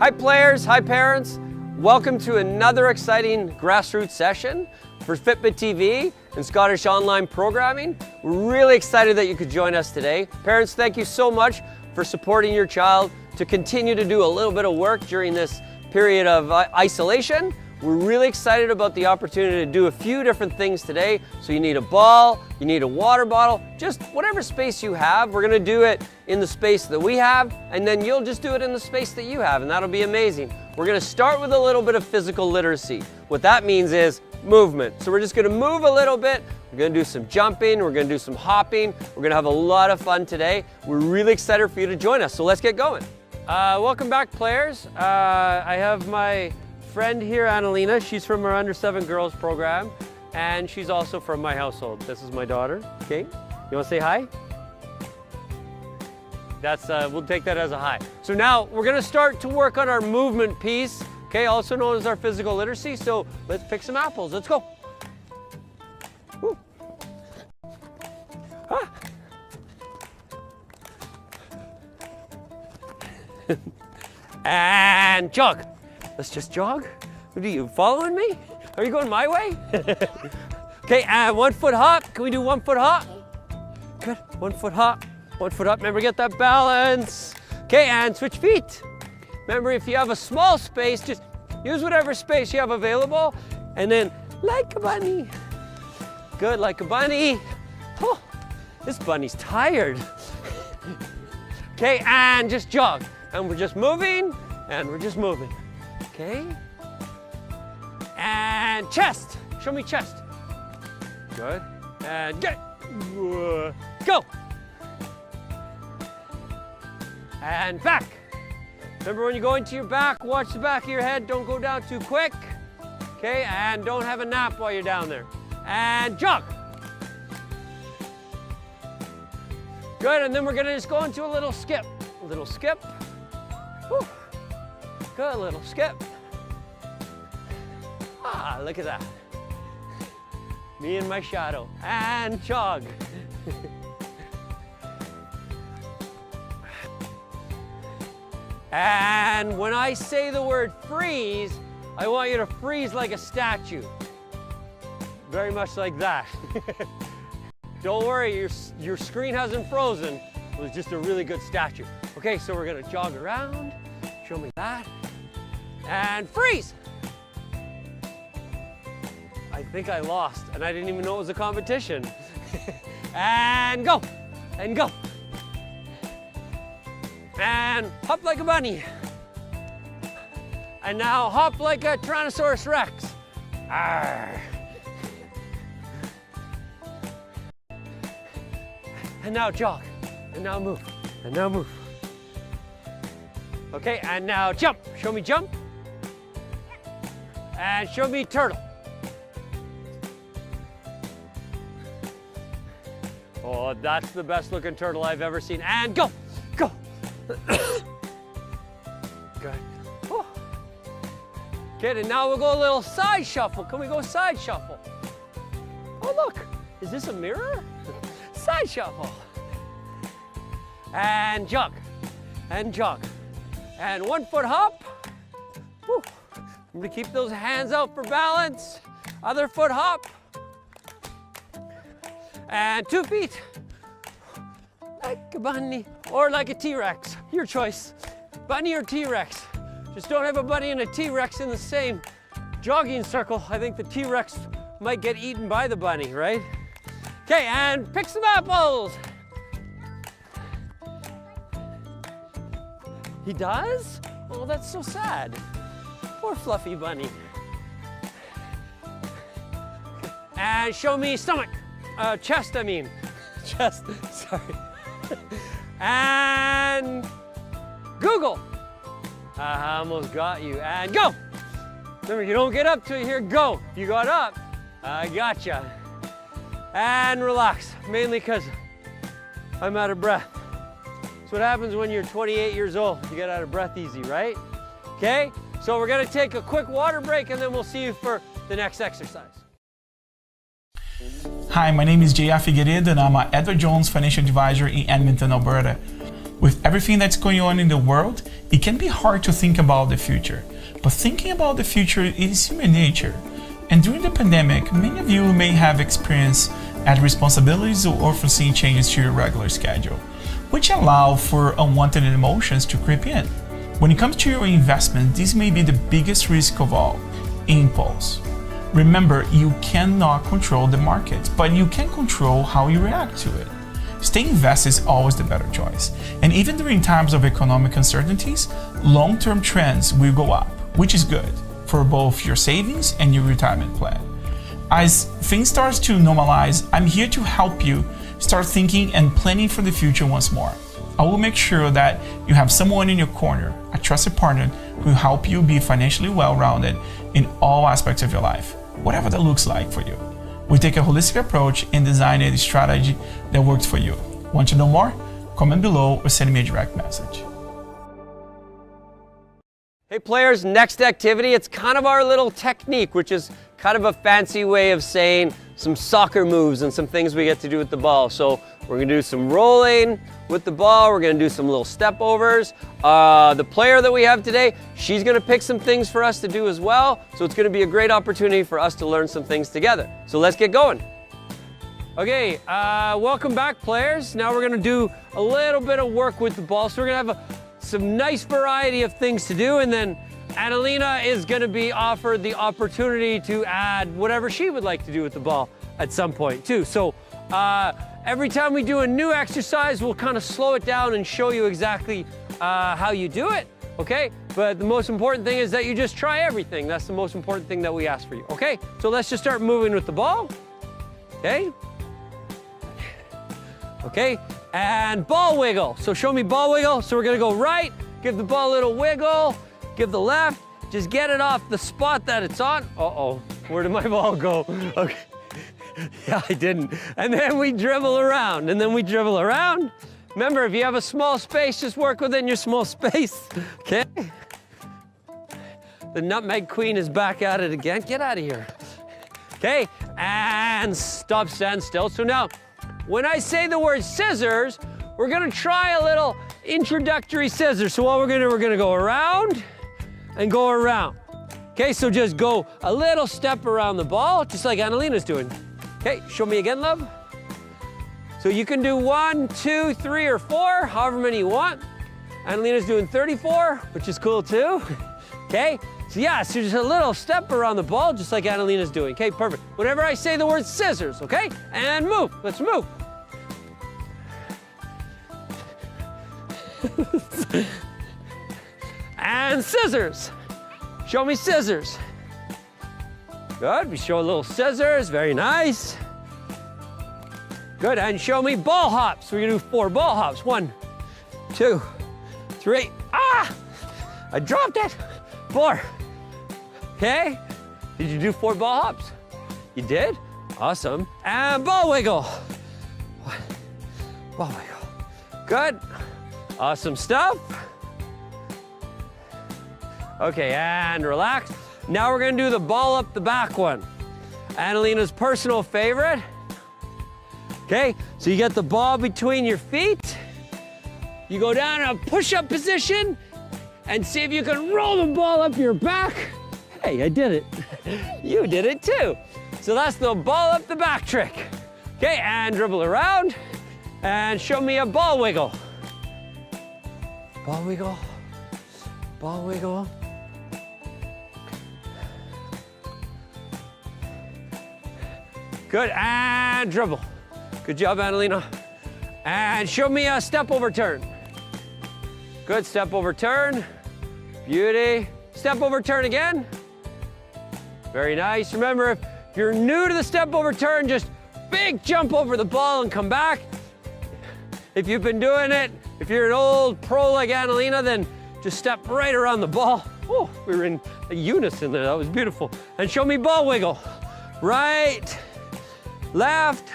Hi players, hi parents. Welcome to another exciting Grassroots session for Fitbit TV and Scottish online programming. We're really excited that you could join us today. Parents, thank you so much for supporting your child to continue to do a little bit of work during this period of isolation. We're really excited about the opportunity to do a few different things today. So you need a ball, you need a water bottle, just whatever space you have. We're gonna do it in the space that we have, and then you'll just do it in the space that you have, and that'll be amazing. We're gonna start with a little bit of physical literacy. What that means is movement. So we're just gonna move a little bit. We're gonna do some jumping, we're gonna do some hopping. We're gonna have a lot of fun today. We're really excited for you to join us, so let's get going. Welcome back, players. I have my friend here, Annalena. She's from our Under 7 Girls program, and she's also from my household. This is my daughter. Okay, you want to say hi? That's we'll take that as a hi. So now we're going to start to work on our movement piece. Okay, also known as our physical literacy. So let's pick some apples. Let's go. Woo. Ah. And jog. Let's just jog. What are you following me? Are you going my way? Okay, and 1 foot hop. Can we do 1 foot hop? Good, 1 foot hop. 1 foot up. Remember, get that balance. Okay, and switch feet. Remember, if you have a small space, just use whatever space you have available. And then, like a bunny. Good, like a bunny. Oh, this bunny's tired. Okay, and just jog. And we're just moving, and we're just moving. Okay, and chest. Show me chest. Good. And get it. Go. And back. Remember, when you go into your back, watch the back of your head. Don't go down too quick. Okay, and don't have a nap while you're down there. And jog. Good, and then we're gonna just go into a little skip. A little skip. Woo. Good, little skip. Ah, look at that. Me and my shadow. And jog. And when I say the word freeze, I want you to freeze like a statue. Very much like that. Don't worry, your screen hasn't frozen. It was just a really good statue. Okay, so we're gonna jog around. Show me that. And freeze. I think I lost, and I didn't even know it was a competition. And go, and go. And hop like a bunny. And now hop like a Tyrannosaurus Rex. Arr. And now jog, and now move, and now move. Okay, and now jump. Show me jump. And show me turtle. Oh, that's the best looking turtle I've ever seen. And go, go. Good. Oh. Good, and now we'll go a little side shuffle. Can we go side shuffle? Oh, look, is this a mirror? Side shuffle. And jog, and jog. And 1 foot hop. Woo. I'm gonna keep those hands out for balance. Other foot hop. And 2 feet. Like a bunny or like a T-Rex, your choice. Bunny or T-Rex. Just don't have a bunny and a T-Rex in the same jogging circle. I think the T-Rex might get eaten by the bunny, right? Okay, and pick some apples. He does? Oh, that's so sad. Poor fluffy bunny. And show me stomach. Chest, I mean. Chest, sorry. And Google. I almost got you. And go. Remember, you don't get up till you hear go. If you got up, I gotcha. And relax, mainly because I'm out of breath. That's what happens when you're 28 years old. You get out of breath easy, right? Okay, so we're gonna take a quick water break and then we'll see you for the next exercise. Hi, my name is J.R. Figueiredo and I'm an Edward Jones Financial Advisor in Edmonton, Alberta. With everything that's going on in the world, it can be hard to think about the future. But thinking about the future is human nature. And during the pandemic, many of you may have experienced added responsibilities or unforeseen changes to your regular schedule, which allow for unwanted emotions to creep in. When it comes to your investment, this may be the biggest risk of all: impulse. Remember, you cannot control the market, but you can control how you react to it. Staying invested is always the better choice. And even during times of economic uncertainties, long-term trends will go up, which is good for both your savings and your retirement plan. As things start to normalize, I'm here to help you start thinking and planning for the future once more. I will make sure that you have someone in your corner, a trusted partner, who will help you be financially well-rounded in all aspects of your life, whatever that looks like for you. We take a holistic approach and design a strategy that works for you. Want to know more? Comment below or send me a direct message. Hey players, next activity, it's kind of our little technique, which is kind of a fancy way of saying some soccer moves and some things we get to do with the ball. So we're gonna do some rolling with the ball, we're gonna do some little step overs. The player that we have today, she's gonna pick some things for us to do as well. So it's gonna be a great opportunity for us to learn some things together. So let's get going. Okay, welcome back players. Now we're gonna do a little bit of work with the ball. So we're gonna have some nice variety of things to do, and then Annalena is going to be offered the opportunity to add whatever she would like to do with the ball at some point too. So every time we do a new exercise, we'll kind of slow it down and show you exactly how you do it, okay? But the most important thing is that you just try everything. That's the most important thing that we ask for you, okay? So let's just start moving with the ball, okay? Okay, and ball wiggle. So show me ball wiggle. So we're gonna go right, give the ball a little wiggle, give the left, just get it off the spot that it's on. Uh-oh, where did my ball go? Okay, yeah, I didn't. And then we dribble around, and then we dribble around. Remember, if you have a small space, just work within your small space, okay? The Nutmeg Queen is back at it again. Get out of here. Okay, and stop, stand still. So now, when I say the word scissors, we're gonna try a little introductory scissors. So what we're gonna go around and go around. Okay, so just go a little step around the ball, just like Annalena's doing. Okay, show me again, love. So you can do 1, 2, 3, or 4, however many you want. Annalena's doing 34, which is cool too. Okay, so yeah, so just a little step around the ball, just like Annalena's doing. Okay, perfect. Whenever I say the word scissors, okay? And move, let's move. And scissors. Show me scissors. Good, we show a little scissors, very nice. Good, and show me ball hops. We're gonna do 4 ball hops. 1, 2, 3. Ah! I dropped it. 4. Okay, did you do 4 ball hops? You did? Awesome. And ball wiggle. 1, ball wiggle. Good. Awesome stuff. Okay, and relax. Now we're gonna do the ball up the back one. Annalena's personal favorite. Okay, so you get the ball between your feet. You go down in a push-up position and see if you can roll the ball up your back. Hey, I did it. You did it too. So that's the ball up the back trick. Okay, and dribble around and show me a ball wiggle. Ball wiggle, ball wiggle. Good, and dribble. Good job, Annalena. And show me a step over turn. Good, step over turn. Beauty. Step over turn again. Very nice. Remember, if you're new to the step over turn, just big jump over the ball and come back. If you've been doing it, if you're an old pro like Annalena, then just step right around the ball. Oh, we were in a unison there. That was beautiful. And show me ball wiggle. Right, left,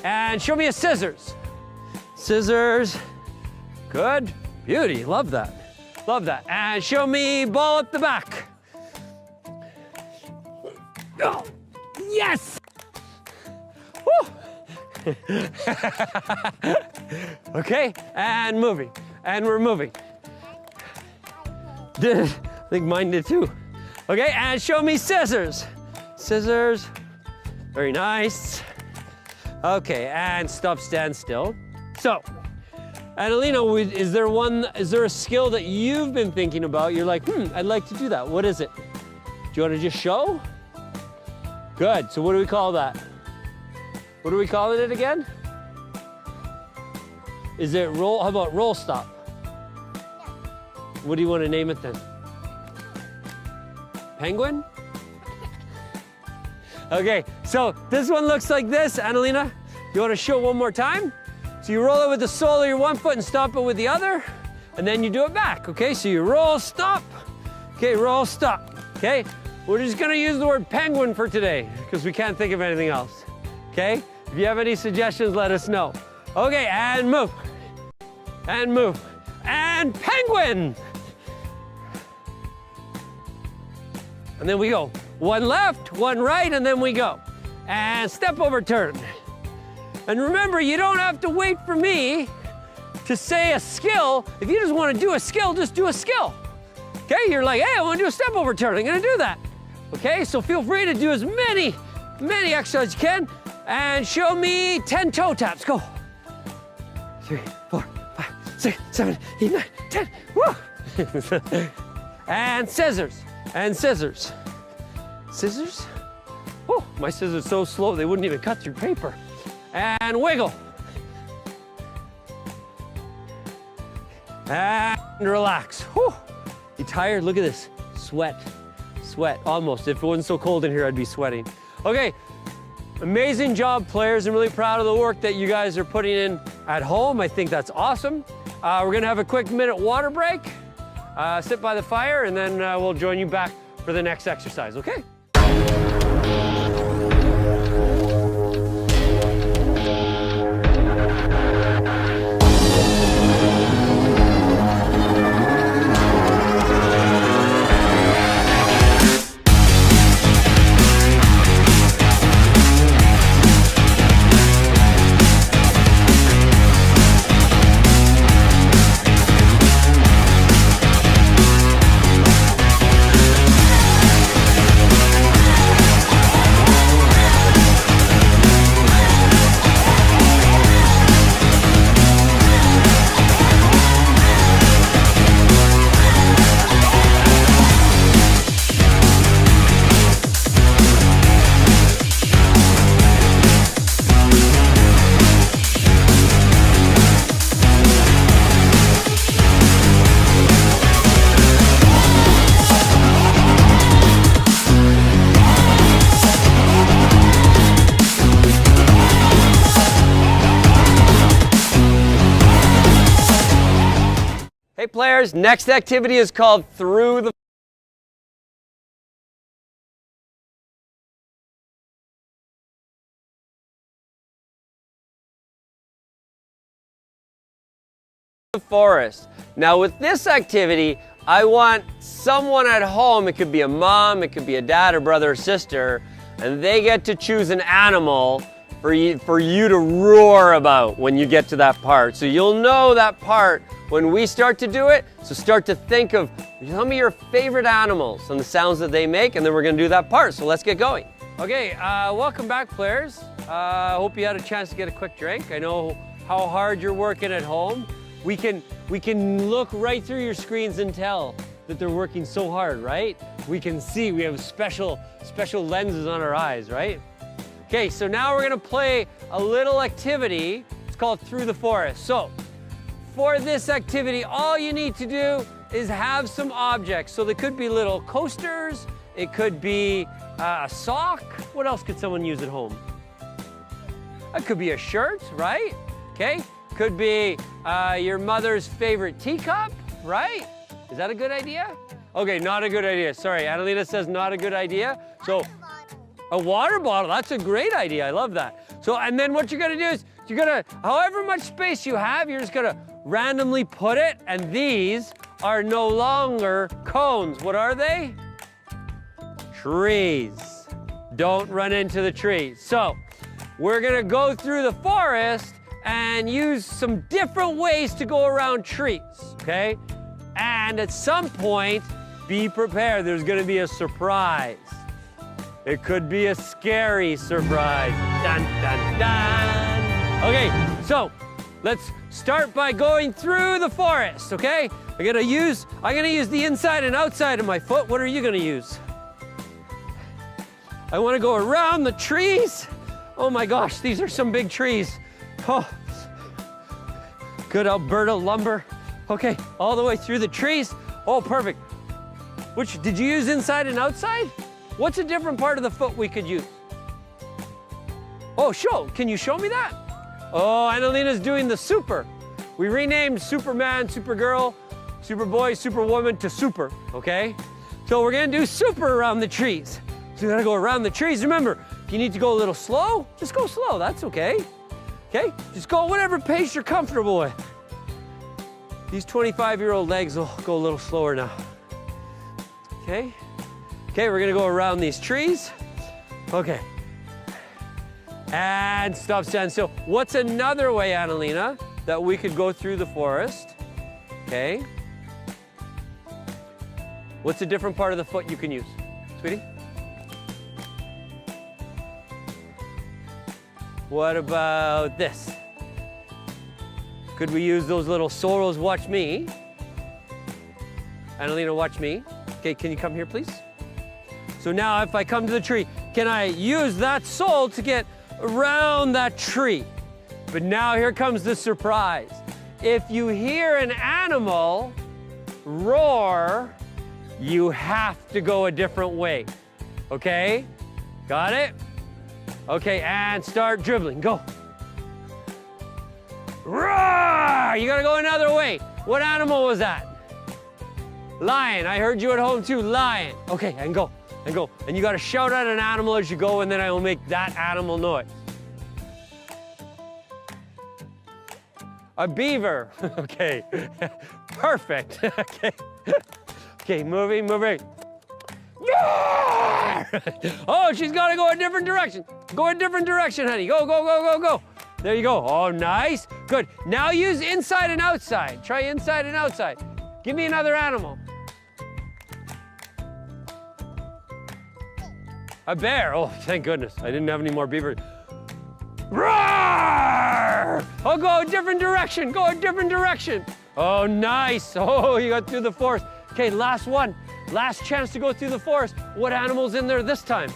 and show me a scissors. Scissors. Good. Beauty. Love that. Love that. And show me ball up the back. Oh, yes! Woo. Okay, and moving. And we're moving. I think mine did too. Okay, and show me scissors. Scissors. Very nice. Okay, and stop, stand still. So, Annalena, is there a skill that you've been thinking about? You're like, I'd like to do that. What is it? Do you want to just show? Good, so what do we call that? What are we calling it again? Is it roll, how about roll stop? What do you want to name it then? Penguin? Okay, so this one looks like this, Annalena. You want to show one more time? So you roll it with the sole of your one foot and stop it with the other, and then you do it back, okay? So you roll, stop, okay, roll, stop, okay? We're just gonna use the word penguin for today because we can't think of anything else, okay? If you have any suggestions, let us know. Okay, and move, and move, and penguin! And then we go. One left, one right, and then we go. And step over turn. And remember, you don't have to wait for me to say a skill. If you just want to do a skill, just do a skill. Okay, you're like, hey, I want to do a step over turn. I'm going to do that. Okay, so feel free to do as many exercises as you can. And show me 10 toe taps. Go. 3, 4, 5, 6, 7, 8, 9, 10. Woo! And scissors. And scissors. Scissors? Oh, my scissors are so slow they wouldn't even cut through paper. And wiggle. And relax. Whew. You tired? Look at this. Sweat. Sweat, almost. If it wasn't so cold in here, I'd be sweating. Okay, amazing job, players. I'm really proud of the work that you guys are putting in at home. I think that's awesome. We're gonna have a quick minute water break. Sit by the fire, and then we'll join you back for the next exercise, okay? Hey players, next activity is called Through the Forest. Now with this activity, I want someone at home, it could be a mom, it could be a dad or brother or sister, and they get to choose an animal for you to roar about when you get to that part. So you'll know that part when we start to do it. So start to think of some of your favorite animals and the sounds that they make, and then we're gonna do that part. So let's get going. Okay, welcome back, players. I hope you had a chance to get a quick drink. I know how hard you're working at home. We can look right through your screens and tell that they're working so hard, right? We can see, we have special lenses on our eyes, right? Okay, so now we're gonna play a little activity. It's called Through the Forest. So, for this activity, all you need to do is have some objects. So they could be little coasters, it could be a sock. What else could someone use at home? It could be a shirt, right? Okay, could be your mother's favorite teacup, right? Is that a good idea? Okay, not a good idea. Sorry, Annalena says not a good idea. So, a water bottle, that's a great idea. I love that. So, and then what you're gonna do is, you're gonna, however much space you have, you're just gonna randomly put it, and these are no longer cones. What are they? Trees. Don't run into the trees. So, we're gonna go through the forest and use some different ways to go around trees, okay? And at some point, be prepared, there's gonna be a surprise. It could be a scary surprise. Dun, dun, dun. Okay, so let's start by going through the forest, okay? I'm gonna use the inside and outside of my foot. What are you gonna use? I wanna go around the trees. Oh my gosh, these are some big trees. Oh, good Alberta lumber. Okay, all the way through the trees. Oh, perfect. Which, did you use inside and outside? What's a different part of the foot we could use? Oh, can you show me that? Oh, Annalina's doing the super. We renamed Superman, Supergirl, Superboy, Superwoman to Super, okay? So we're gonna do super around the trees. So you gotta go around the trees. Remember, if you need to go a little slow, just go slow, that's okay. Okay, just go whatever pace you're comfortable with. These 25-year-old legs will go a little slower now. Okay, we're gonna go around these trees. Okay. And stop, stand still. What's another way, Annalina, that we could go through the forest? Okay. What's a different part of the foot you can use, sweetie? What about this? Could we use those little sorrels? Watch me. Annalina, watch me. Okay, can you come here, please? So now if I come to the tree, can I use that sole to get around that tree? But now here comes the surprise. If you hear an animal roar, you have to go a different way. Okay? Got it? Okay, and start dribbling. Go. Roar! You gotta go another way. What animal was that? Lion. I heard you at home too. Lion. Okay, and go. And go. And you gotta shout at an animal as you go, and then I will make that animal noise. A beaver. Okay. Perfect. Okay. Okay, moving. Oh, she's gotta go a different direction. Go a different direction, honey. Go. There you go. Oh, nice. Good. Now use inside and outside. Try inside and outside. Give me another animal. A bear. Oh, thank goodness. I didn't have any more beavers. Roar! Oh, go a different direction. Oh, nice. Oh, you got through the forest. Okay, last one. Last chance to go through the forest. What animal's in there this time?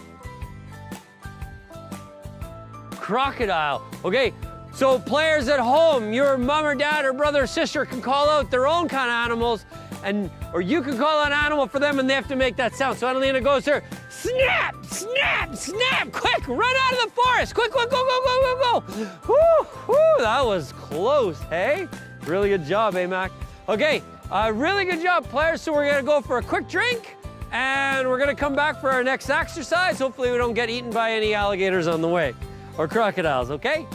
Crocodile. Okay, so players at home, your mom or dad or brother or sister can call out their own kind of animals, or you can call out an animal for them and they have to make that sound. So Annalina goes here, snap, quick, run out of the forest, quick, go. Woo, that was close, hey? Really good job, Mac? Okay, really good job, players. So we're gonna go for a quick drink and we're gonna come back for our next exercise. Hopefully we don't get eaten by any alligators on the way. Or crocodiles, okay?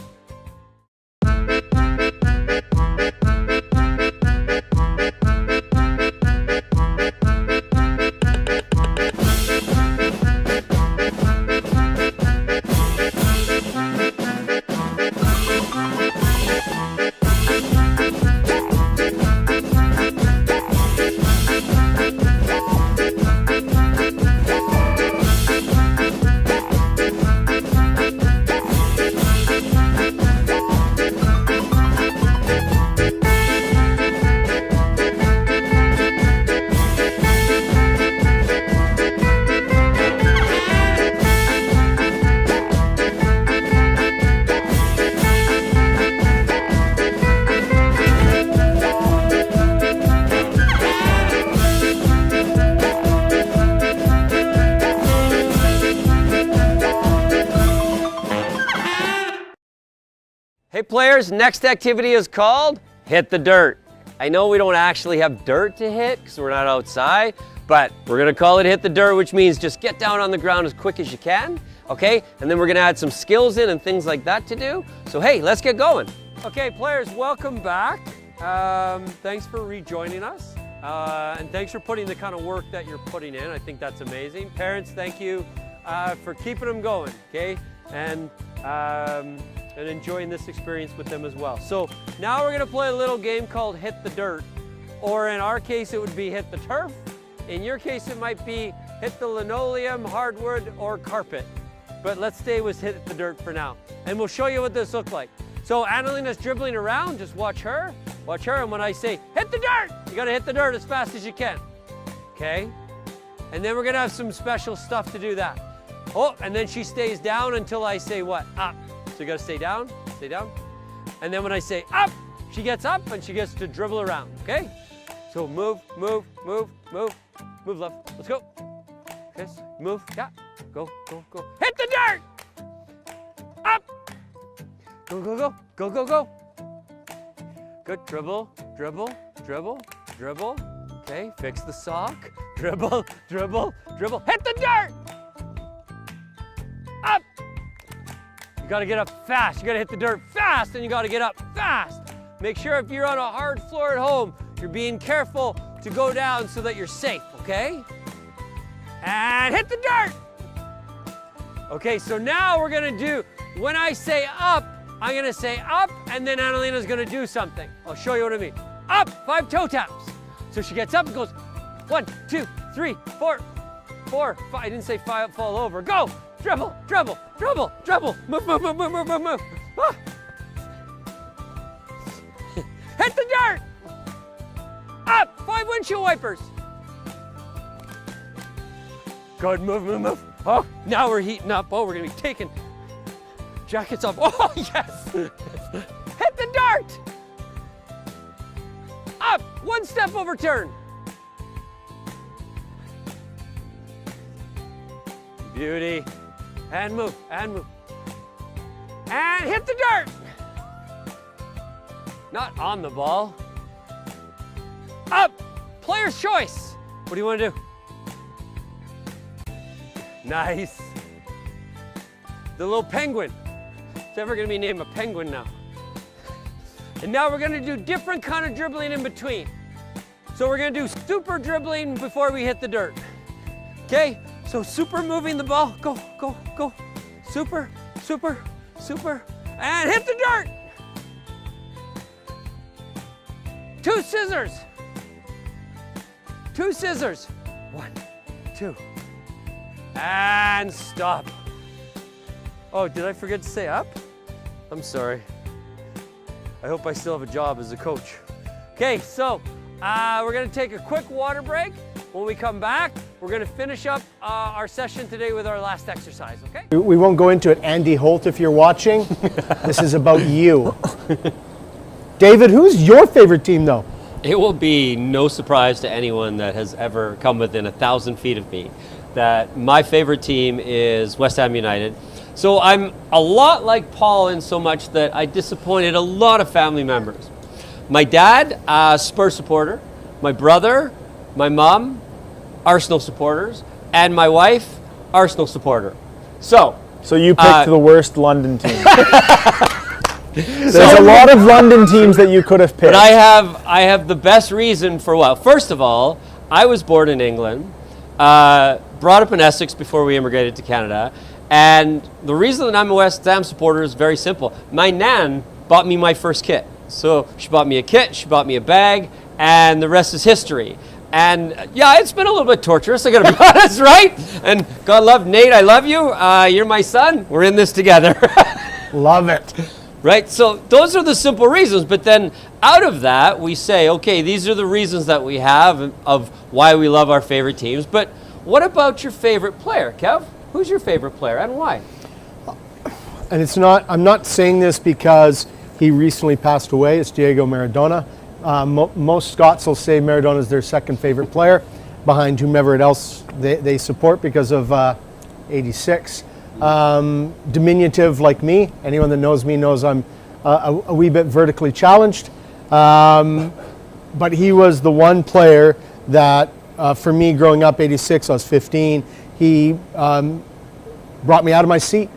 Hey players, next activity is called Hit the Dirt. I know we don't actually have dirt to hit because we're not outside, but we're gonna call it Hit the Dirt, which means just get down on the ground as quick as you can, okay? And then we're gonna add some skills in and things like that to do. So hey, let's get going. Okay players, welcome back. Thanks for rejoining us. And thanks for putting the kind of work that you're putting in. I think that's amazing. Parents, thank you for keeping them going, okay? And and enjoying this experience with them as well. So now we're gonna play a little game called Hit the Dirt, or in our case it would be Hit the Turf. In your case it might be Hit the Linoleum, Hardwood, or Carpet. But let's stay with Hit the Dirt for now. And we'll show you what this looks like. So Annalina's dribbling around, just watch her, and when I say hit the dirt, you gotta hit the dirt as fast as you can, okay? And then we're gonna have some special stuff to do that. Oh, and then she stays down until I say what? Up. So you gotta stay down. And then when I say up, she gets up and she gets to dribble around, okay? So move, love, let's go. Okay, move, yeah, go. Hit the dirt! Up! Go. Good, dribble. Okay, fix the sock. Dribble. Hit the dirt! Up! You gotta get up fast. You gotta hit the dirt fast, and you gotta get up fast. Make sure if you're on a hard floor at home, you're being careful to go down so that you're safe, okay? And hit the dirt! Okay, so now we're gonna do, when I say up, I'm gonna say up, and then Annalina's gonna do something. I'll show you what I mean. Up, 5 toe taps. So she gets up and goes 1, 2, 3, 4, 5. I didn't say fall over. Go, dribble. Move. Ah. Hit the dirt. Up, 5 windshield wipers. Good, move. Oh, now we're heating up. Oh, we're gonna be taking jackets off. Oh, yes! Hit the dart! Up! 1 step overturn. Beauty. And move. And hit the dart! Not on the ball. Up! Player's choice. What do you want to do? Nice. The little penguin. It's ever gonna be named a penguin now. And now we're gonna do different kind of dribbling in between. So we're gonna do super dribbling before we hit the dirt. Okay, so super moving the ball, go. Super, and hit the dirt. 2 scissors. 1, 2, and stop. Oh, did I forget to say up? I'm sorry. I hope I still have a job as a coach. Okay, so we're gonna take a quick water break. When we come back, we're gonna finish up our session today with our last exercise, okay? We won't go into it. Andy Holt, if you're watching, this is about you. David, who's your favorite team though? It will be no surprise to anyone that has ever come within 1,000 feet of me that my favorite team is West Ham United. So I'm a lot like Paul in so much that I disappointed a lot of family members. My dad, Spurs supporter, my brother, my mom, Arsenal supporters, and my wife, Arsenal supporter. So you picked the worst London team. There's a lot of London teams that you could have picked. But I have the best reason for what. First of all, I was born in England, brought up in Essex before we immigrated to Canada. And the reason that I'm a West Ham supporter is very simple. My nan bought me my first kit. So she bought me a kit, she bought me a bag, and the rest is history. And yeah, it's been a little bit torturous, I gotta be honest, right? And God love Nate, I love you. You're my son, we're in this together. Love it. Right, so those are the simple reasons. But then out of that, we say, okay, these are the reasons that we have of why we love our favorite teams. But what about your favorite player, Kev? Who's your favorite player and why? And I'm not saying this because he recently passed away. It's Diego Maradona. Most Scots will say Maradona is their second favorite player behind whomever else they support because of 86. Diminutive like me. Anyone that knows me knows I'm a wee bit vertically challenged. But he was the one player that, for me growing up, 86, I was 15, he brought me out of my seat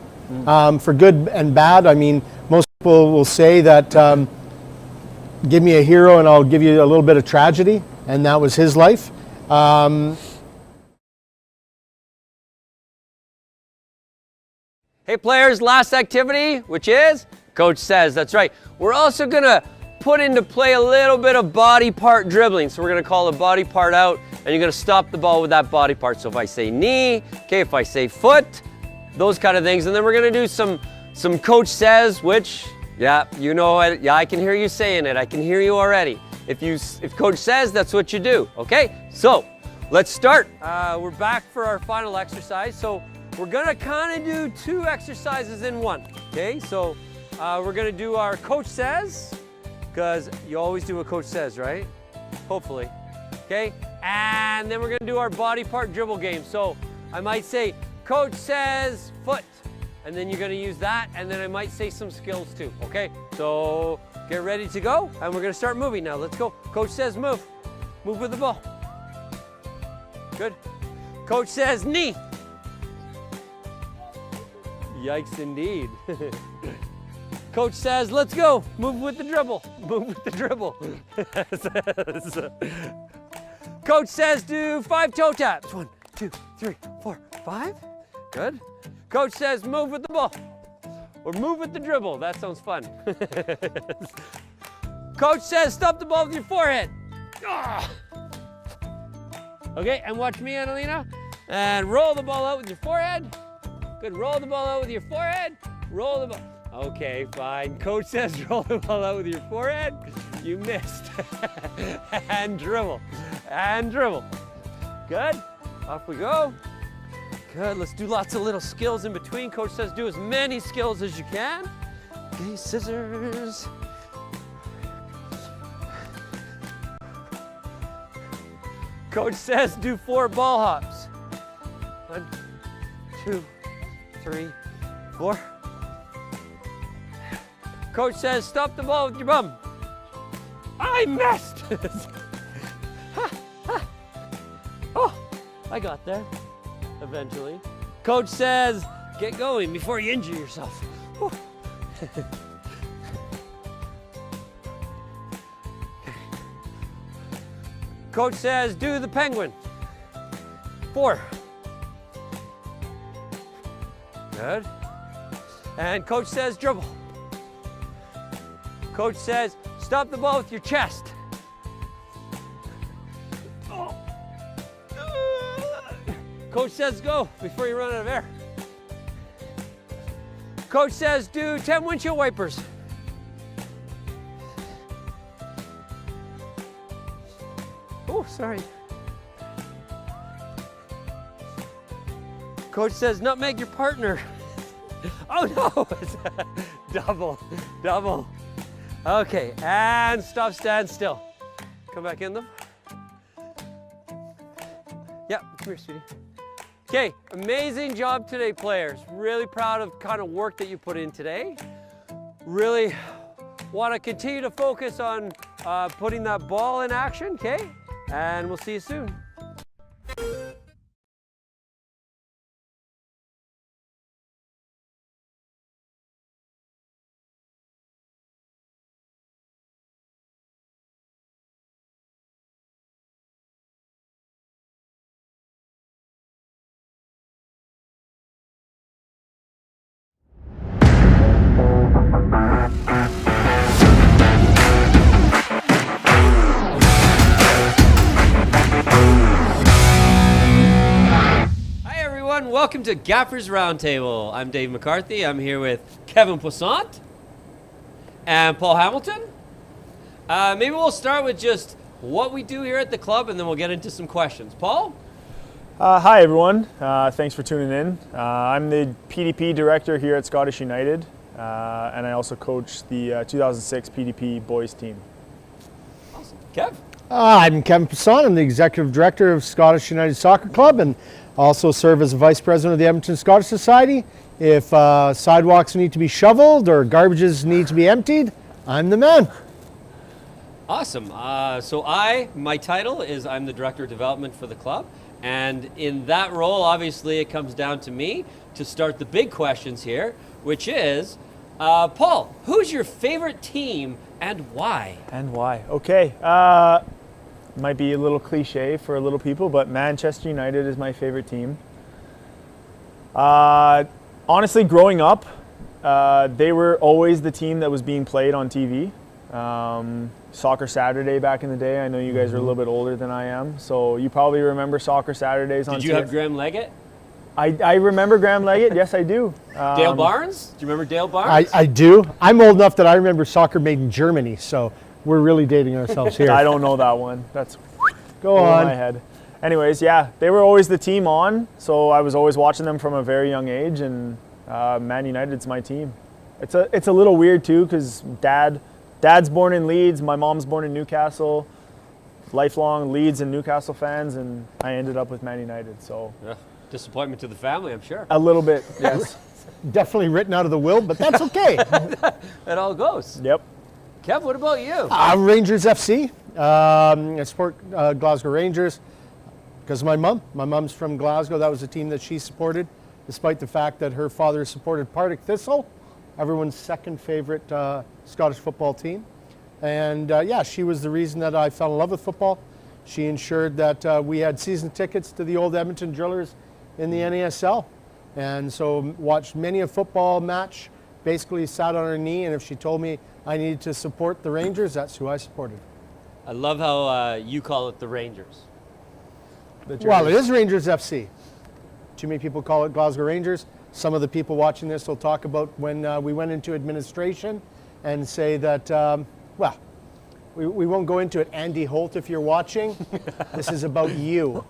for good and bad. I mean, most people will say that give me a hero and I'll give you a little bit of tragedy, and that was his life. Hey players, last activity, which is Coach Says. That's right. We're also gonna put into play a little bit of body part dribbling. So we're gonna call a body part out and you're gonna stop the ball with that body part. So if I say knee, okay, if I say foot, those kind of things. And then we're gonna do some Coach Says, which, yeah, you know it. Yeah, I can hear you saying it. I can hear you already. If Coach says, that's what you do, okay? So let's start. We're back for our final exercise. So we're gonna kind of do 2 exercises in one, okay? So we're gonna do our Coach Says, because you always do what Coach says, right? Hopefully, okay? And then we're gonna do our body part dribble game. So I might say, Coach Says foot, and then you're gonna use that, and then I might say some skills too, okay? So get ready to go, and we're gonna start moving now. Let's go. Coach says move. Move with the ball. Good. Coach says knee. Yikes indeed. Coach says let's go. Move with the dribble. Move with the dribble. Coach says do 5 toe taps. 1, 2, 3, 4, 5. Good. Coach says move with the ball. Or move with the dribble. That sounds fun. Coach says stop the ball with your forehead. Ah. Okay, and watch me, Annalena. And roll the ball out with your forehead. Good, roll the ball out with your forehead. Roll the ball. Okay, fine. Coach says roll the ball out with your forehead. You missed. And dribble. And dribble. Good. Off we go. Good. Let's do lots of little skills in between. Coach says do as many skills as you can. Okay, scissors. Coach says do 4 ball hops. 1, 2, 3, 4. Coach says stop the ball with your bum. I missed. Oh, I got there eventually. Coach says get going before you injure yourself. Coach says do the penguin. 4. Good. And coach says dribble. Coach says stop the ball with your chest. Oh. Coach says go before you run out of air. Coach says do 10 windshield wipers. Oh, sorry. Coach says nutmeg your partner. Oh no, double. Okay, and stop, stand still. Come back in them. Yeah, come here, sweetie. Okay, amazing job today, players. Really proud of kind of work that you put in today. Really want to continue to focus on putting that ball in action, okay? And we'll see you soon. Welcome to Gaffer's Roundtable. I'm Dave McCarthy. I'm here with Kevin Poissant and Paul Hamilton. Maybe we'll start with just what we do here at the club, and then we'll get into some questions. Paul? Hi, everyone. Thanks for tuning in. I'm the PDP director here at Scottish United, and I also coach the 2006 PDP boys team. Awesome. Kev? I'm Kevin Poissant. I'm the executive director of Scottish United Soccer Club, and also serve as vice president of the Edmonton Scottish Society. If sidewalks need to be shoveled or garbages need to be emptied, I'm the man. Awesome. So my title is I'm the director of development for the club. And in that role, obviously, it comes down to me to start the big questions here, which is, Paul, who's your favorite team and why? And why? Okay. Might be a little cliche for a little people, but Manchester United is my favorite team. Honestly, growing up, they were always the team that was being played on TV. Soccer Saturday back in the day. I know you guys are a little bit older than I am, so you probably remember Soccer Saturdays on TV. Did you have Graham Leggett? I remember Graham Leggett. Yes, I do. Dale Barnes? Do you remember Dale Barnes? I do. I'm old enough that I remember soccer made in Germany, so we're really dating ourselves here. I don't know that one. That's Go over on. my head. Anyways, yeah, they were always the team on, so I was always watching them from a very young age, and Man United's my team. It's a little weird too, because Dad's born in Leeds, my mom's born in Newcastle, lifelong Leeds and Newcastle fans, and I ended up with Man United. So Yeah. Disappointment to the family, I'm sure. a little bit, yes. Definitely written out of the will, but that's okay. It all goes. Yep. Kev, what about you? Rangers FC. I support Glasgow Rangers because of my mum. My mum's from Glasgow. That was the team that she supported, despite the fact that her father supported Partick Thistle, everyone's second favorite Scottish football team. And yeah, she was the reason that I fell in love with football. She ensured that we had season tickets to the old Edmonton Drillers in the NASL. And so watched many a football match, basically sat on her knee, and if she told me I needed to support the Rangers, that's who I supported. I love how you call it the Rangers. Well, it is Rangers FC. Too many people call it Glasgow Rangers. Some of the people watching this will talk about when we went into administration and say that, well, we won't go into it. Andy Holt, if you're watching, this is about you.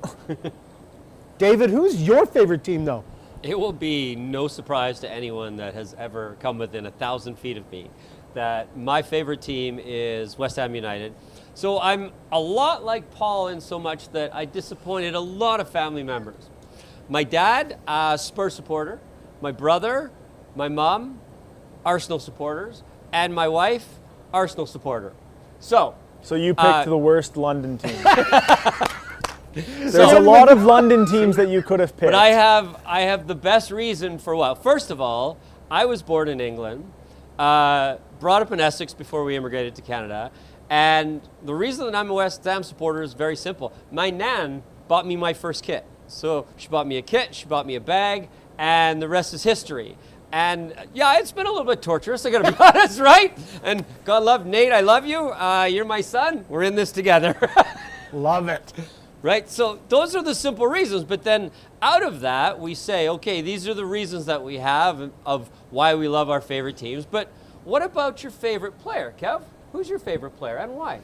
David, who's your favorite team, though? It will be no surprise to anyone that has ever come within 1,000 feet of me that my favorite team is West Ham United. So I'm a lot like Paul in so much that I disappointed a lot of family members. My dad, Spurs supporter. My brother, my mom, Arsenal supporters. And my wife, Arsenal supporter. So you picked the worst London team. There's a lot of London teams that you could have picked. But I have the best reason for what. First of all, I was born in England, brought up in Essex before we immigrated to Canada, and the reason that I'm a West Ham supporter is very simple. My nan bought me my first kit. So she bought me a kit, she bought me a bag, and the rest is history. And yeah, it's been a little bit torturous, I gotta be honest, right? And God love Nate, I love you. You're my son, we're in this together. Love it. Right, so those are the simple reasons, but then out of that, we say, okay, these are the reasons that we have of why we love our favorite teams, but what about your favorite player, Kev? Who's your favorite player and why?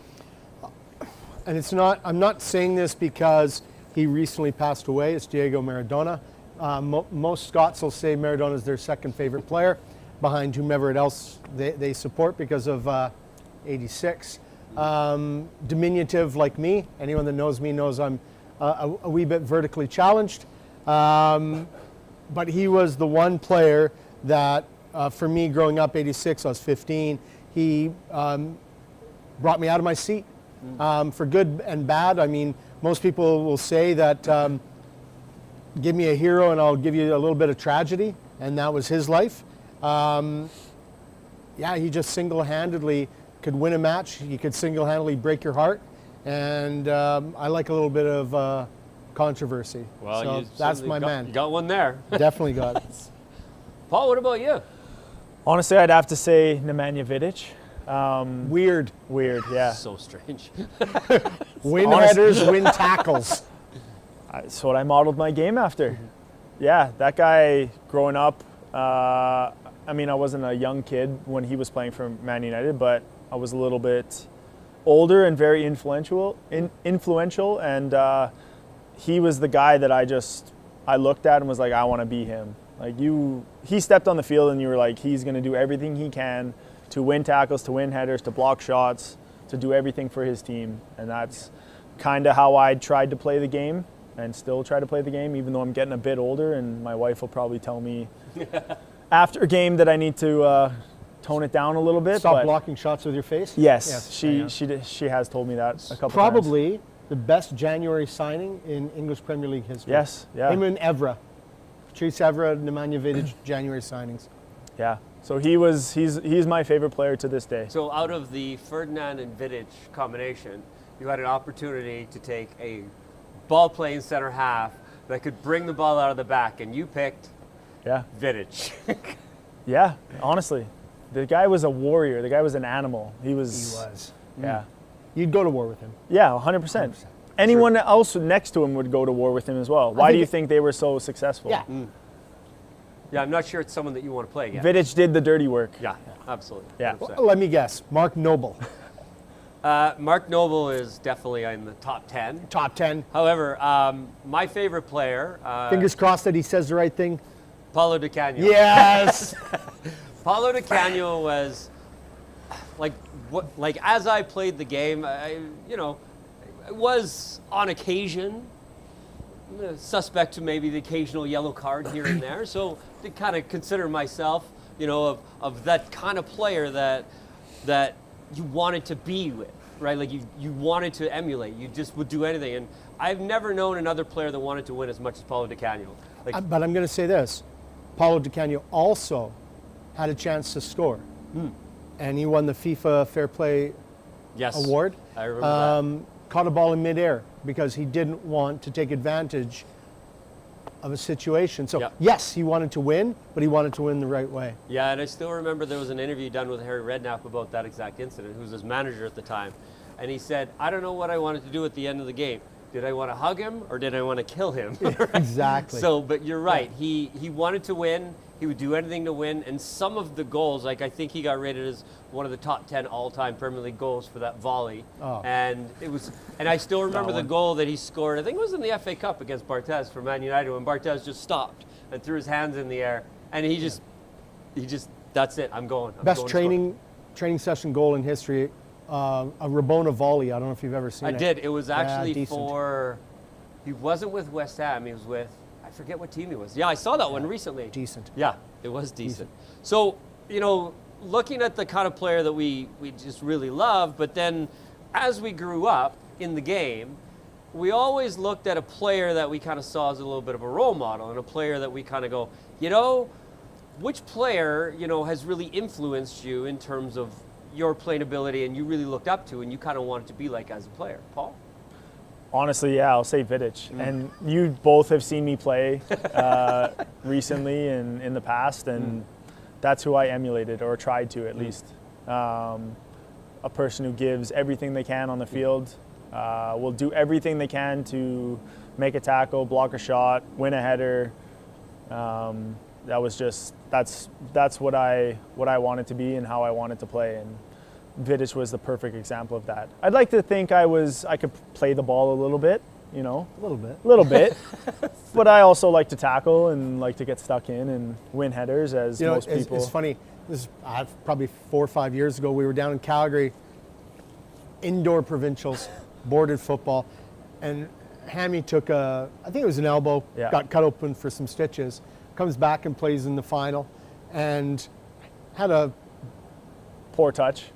And it's not, I'm not saying this because he recently passed away. It's Diego Maradona. Most Scots will say Maradona is their second favorite player, behind whomever else they support because of 86. Diminutive like me. Anyone that knows me knows I'm a wee bit vertically challenged. But he was the one player that, for me growing up, 86, I was 15, he brought me out of my seat for good and bad. I mean, most people will say that give me a hero and I'll give you a little bit of tragedy, and that was his life. Yeah, he just single-handedly could win a match. He could single-handedly break your heart, and I like a little bit of controversy. Well, so that's my man. You got one there. Definitely got it. Paul, what about you? Honestly, I'd have to say Nemanja Vidic. Weird. Weird, yeah. So strange. Win Honest- headers, win tackles. That's what I modeled my game after. Yeah, that guy growing up, I mean, I wasn't a young kid when he was playing for Man United, but I was a little bit older and very influential, and he was the guy that I looked at and was like, I want to be him. Like he stepped on the field and you were like, he's going to do everything he can to win tackles, to win headers, to block shots, to do everything for his team. And that's kind of how I tried to play the game and still try to play the game, even though I'm getting a bit older, and my wife will probably tell me after a game that I need to tone it down a little bit. Stop blocking shots with your face? Yes, she has told me that a couple times. Probably the best January signing in English Premier League history. Yes, yeah. Him and Evra. Patrice Evra, Nemanja Vidic, January signings. Yeah. So he's my favorite player to this day. So out of the Ferdinand and Vidic combination, you had an opportunity to take a ball-playing center half that could bring the ball out of the back, and you picked Yeah. Vidic. Yeah, honestly. The guy was a warrior. The guy was an animal. He was. Yeah. You'd go to war with him. Yeah, 100%. Anyone else next to him would go to war with him as well. Why do you think they were so successful? Yeah. Yeah, I'm not sure it's someone that you want to play against. Vidic did the dirty work. Yeah, absolutely. Yeah. 100%. Let me guess. Mark Noble. Mark Noble is definitely in the top 10. Top 10. However, my favorite player, Fingers crossed that he says the right thing. Paulo Di Canio. Yes. Paulo Di Canio was like as I played the game, I was on occasion suspect to maybe the occasional yellow card here and there. So to kind of consider myself, of that kind of player that you wanted to be with, right? Like you wanted to emulate. You just would do anything. And I've never known another player that wanted to win as much as Paulo Di Canio. But I'm going to say this. Paulo Di Canio also had a chance to score. And he won the FIFA Fair Play award. I remember that. Caught a ball in midair because he didn't want to take advantage of a situation. So yes, he wanted to win, but he wanted to win the right way. Yeah, and I still remember there was an interview done with Harry Redknapp about that exact incident, who was his manager at the time. And he said, I don't know what I wanted to do at the end of the game. Did I want to hug him or did I want to kill him? Exactly. So, but you're right. He wanted to win. He would do anything to win. And some of the goals, like I think he got rated as one of the top 10 all-time Premier League goals for that volley. Oh. And I still remember the goal that he scored. I think it was in the FA Cup against Barthez for Man United when Barthez just stopped and threw his hands in the air. And he just, that's it. I'm going. Best training session goal in history. A Rabona volley. I don't know if you've ever seen it. I did. It was actually decent. he wasn't with West Ham. He was with, I forget what team he was. Yeah, I saw that one recently. Decent. Yeah, it was decent. So, looking at the kind of player that we just really love, but then as we grew up in the game, we always looked at a player that we kind of saw as a little bit of a role model and a player that we kind of go, which player, has really influenced you in terms of your playing ability and you really looked up to and you kind of wanted to be like as a player? Paul? Honestly, yeah, I'll say Vidic. And you both have seen me play recently and in the past, and that's who I emulated, or tried to at least. A person who gives everything they can on the field, will do everything they can to make a tackle, block a shot, win a header. That's what I wanted to be and how I wanted to play, and Vidic was the perfect example of that. I'd like to think I could play the ball a little bit, A little bit. But I also like to tackle and like to get stuck in and win headers, as most people. It's funny. This is probably 4 or 5 years ago. We were down in Calgary, indoor provincials, boarded football, and Hammy took I think it was an elbow, got cut open for some stitches, comes back and plays in the final, and had a Poor touch.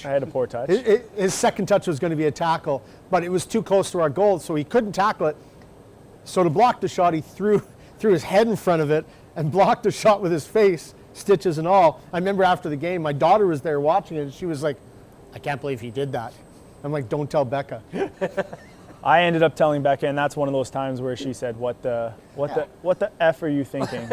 I had a poor touch. His second touch was going to be a tackle, but it was too close to our goal, so he couldn't tackle it. So to block the shot, he threw his head in front of it and blocked the shot with his face, stitches and all. I remember after the game, my daughter was there watching it, and she was like, I can't believe he did that. I'm like, don't tell Becca. I ended up telling Becca, and that's one of those times where she said, what the F are you thinking?